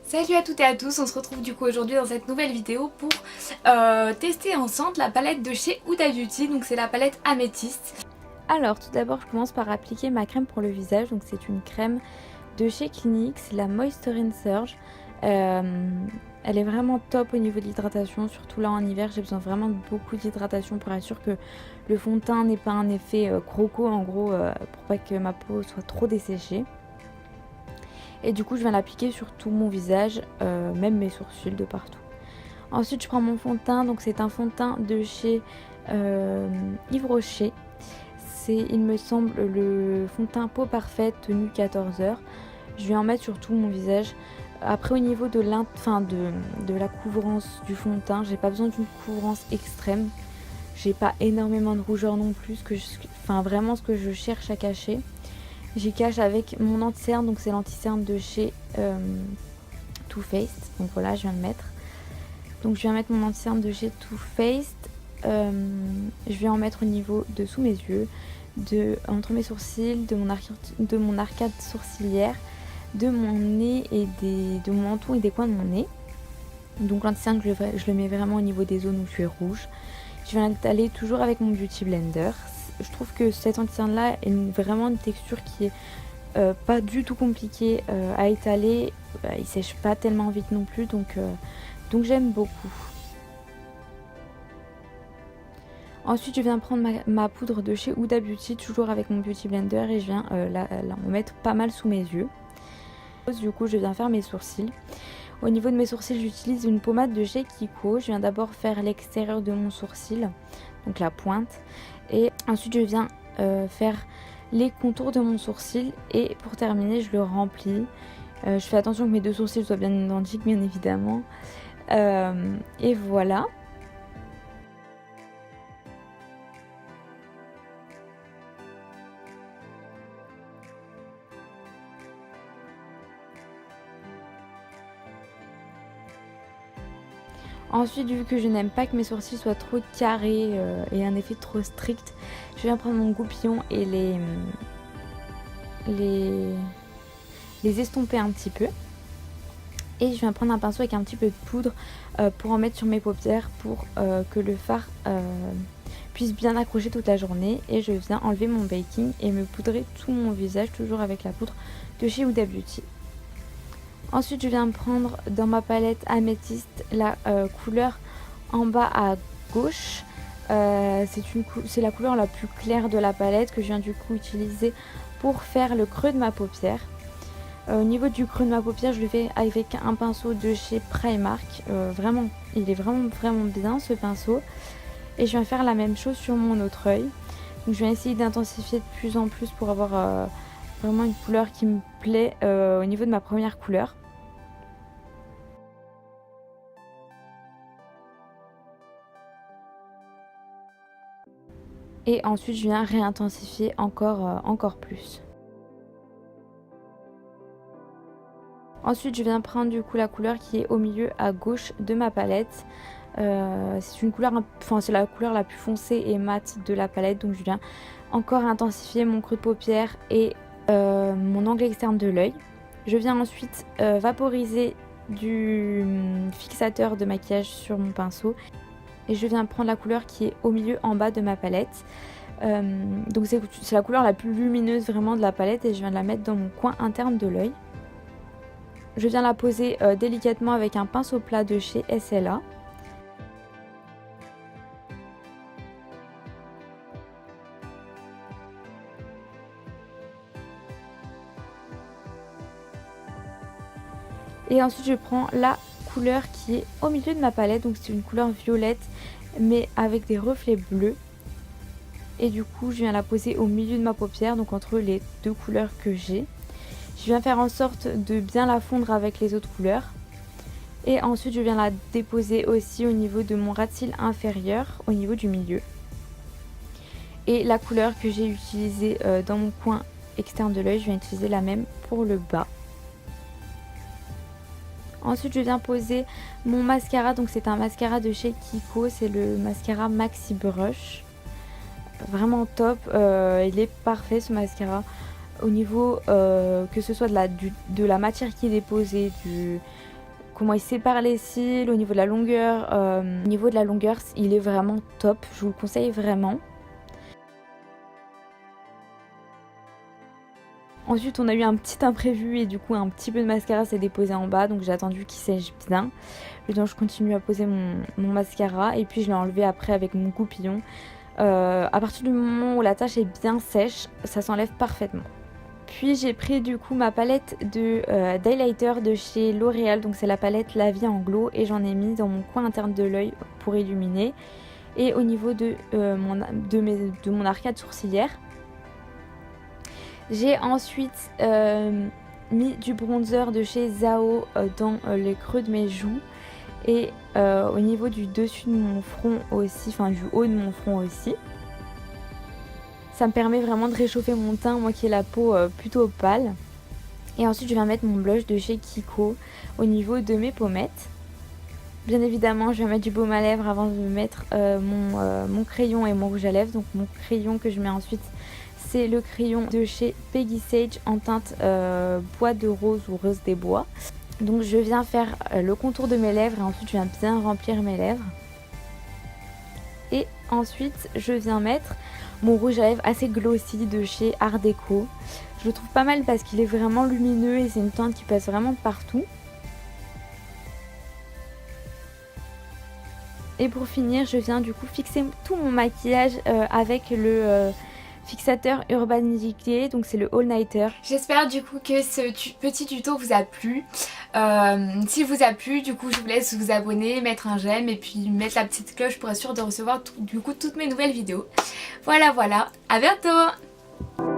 Salut à toutes et à tous, on se retrouve du coup aujourd'hui dans cette nouvelle vidéo pour tester ensemble la palette de chez Huda Beauty, donc c'est la palette Améthyste. Alors tout d'abord je commence par appliquer ma crème pour le visage, donc c'est une crème de chez Clinique, c'est la Moisturizing Surge. Elle est vraiment top au niveau de l'hydratation, surtout là en hiver j'ai besoin vraiment de beaucoup d'hydratation pour être sûr que le fond de teint n'ait pas un effet croco en gros, pour pas que ma peau soit trop desséchée. Et du coup je viens l'appliquer sur tout mon visage, même mes sourcils de partout. Ensuite je prends mon fond de teint, donc c'est un fond de teint de chez Yves Rocher. C'est il me semble le fond de teint peau parfaite tenue 14 heures. Je vais en mettre sur tout mon visage. Après au niveau de la couvrance du fond de teint, j'ai pas besoin d'une couvrance extrême. J'ai pas énormément de rougeur non plus, vraiment ce que je cherche à cacher. J'y cache avec mon anti-cerne, donc c'est l'anti-cerne de chez Too Faced. Donc voilà, je viens de mettre. Donc je viens mettre mon anti-cerne de chez Too Faced. Je vais en mettre au niveau de sous mes yeux, entre mes sourcils, de mon arcade sourcilière, de mon nez et de mon menton et des coins de mon nez. Donc l'anti-cerne je le mets vraiment au niveau des zones où je suis rouge. Je vais l'étaler toujours avec mon Beauty Blender. Je trouve que cet anti-cerne là est vraiment une texture qui est pas du tout compliquée à étaler. Il sèche pas tellement vite non plus, donc j'aime beaucoup. Ensuite je viens prendre ma poudre de chez Huda Beauty, toujours avec mon Beauty Blender, et je viens en mettre pas mal sous mes yeux. Du coup je viens faire mes sourcils. Au niveau de mes sourcils j'utilise une pommade de chez Kiko. Je viens d'abord faire l'extérieur de mon sourcil, donc la pointe, et ensuite je viens faire les contours de mon sourcil, et pour terminer je le remplis. Je fais attention que mes deux sourcils soient bien identiques bien évidemment, et voilà. Ensuite, vu que je n'aime pas que mes sourcils soient trop carrés et un effet trop strict, je viens prendre mon goupillon et les estomper un petit peu. Et je viens prendre un pinceau avec un petit peu de poudre pour en mettre sur mes paupières pour que le fard puisse bien accrocher toute la journée. Et je viens enlever mon baking et me poudrer tout mon visage, toujours avec la poudre de chez Huda Beauty. Ensuite je viens prendre dans ma palette Améthyste la couleur en bas à gauche. C'est la couleur la plus claire de la palette que je viens du coup utiliser pour faire le creux de ma paupière. Au niveau du creux de ma paupière je le fais avec un pinceau de chez Primark. Il est vraiment bien ce pinceau. Et je viens faire la même chose sur mon autre œil. Donc je vais essayer d'intensifier de plus en plus pour avoir vraiment une couleur qui me plaît au niveau de ma première couleur. Et ensuite je viens réintensifier encore plus. Ensuite je viens prendre du coup la couleur qui est au milieu à gauche de ma palette. C'est la couleur la plus foncée et mate de la palette. Donc je viens encore intensifier mon creux de paupière et mon angle externe de l'œil. Je viens ensuite vaporiser du fixateur de maquillage sur mon pinceau. Et je viens prendre la couleur qui est au milieu en bas de ma palette. Donc c'est la couleur la plus lumineuse vraiment de la palette, et je viens de la mettre dans mon coin interne de l'œil. Je viens la poser délicatement avec un pinceau plat de chez SLA. Et ensuite je prends la couleur qui est au milieu de ma palette, donc c'est une couleur violette mais avec des reflets bleus. Et du coup je viens la poser au milieu de ma paupière, donc entre les deux couleurs que j'ai. Je viens faire en sorte de bien la fondre avec les autres couleurs. Et ensuite je viens la déposer aussi au niveau de mon ras de cils inférieur, au niveau du milieu. Et la couleur que j'ai utilisée dans mon coin externe de l'œil, je viens utiliser la même pour le bas. Ensuite je viens poser mon mascara, donc c'est un mascara de chez Kiko, c'est le mascara Maxi Brush. Vraiment top, il est parfait ce mascara. Au niveau que ce soit de la matière qui est déposée, comment il sépare les cils, au niveau de la longueur. Au niveau de la longueur, il est vraiment top, je vous le conseille vraiment. Ensuite on a eu un petit imprévu et du coup un petit peu de mascara s'est déposé en bas, donc j'ai attendu qu'il sèche bien. Le temps je continue à poser mon mascara et puis je l'ai enlevé après avec mon goupillon. À partir du moment où la tache est bien sèche, ça s'enlève parfaitement. Puis j'ai pris du coup ma palette d'highlighter de chez L'Oréal, donc c'est la palette La Vie en Glow, et j'en ai mis dans mon coin interne de l'œil pour illuminer et au niveau de mon arcade sourcilière. J'ai ensuite mis du bronzer de chez Zao dans les creux de mes joues et au niveau du dessus de mon front aussi, enfin du haut de mon front aussi. Ça me permet vraiment de réchauffer mon teint, moi qui ai la peau plutôt pâle. Et ensuite je viens mettre mon blush de chez Kiko au niveau de mes pommettes. Bien évidemment je vais mettre du baume à lèvres avant de mettre mon crayon et mon rouge à lèvres. Donc mon crayon que je mets ensuite, c'est le crayon de chez Peggy Sage en teinte bois de rose ou rose des bois. Donc je viens faire le contour de mes lèvres et ensuite je viens bien remplir mes lèvres. Et ensuite je viens mettre mon rouge à lèvres assez glossy de chez Art Deco. Je le trouve pas mal parce qu'il est vraiment lumineux et c'est une teinte qui passe vraiment partout. Et pour finir je viens du coup fixer tout mon maquillage avec le fixateur Urban Decay, donc c'est le All Nighter. J'espère du coup que ce petit tuto vous a plu. S'il vous a plu, du coup je vous laisse vous abonner, mettre un j'aime et puis mettre la petite cloche pour être sûr de recevoir du coup toutes mes nouvelles vidéos. Voilà, à bientôt!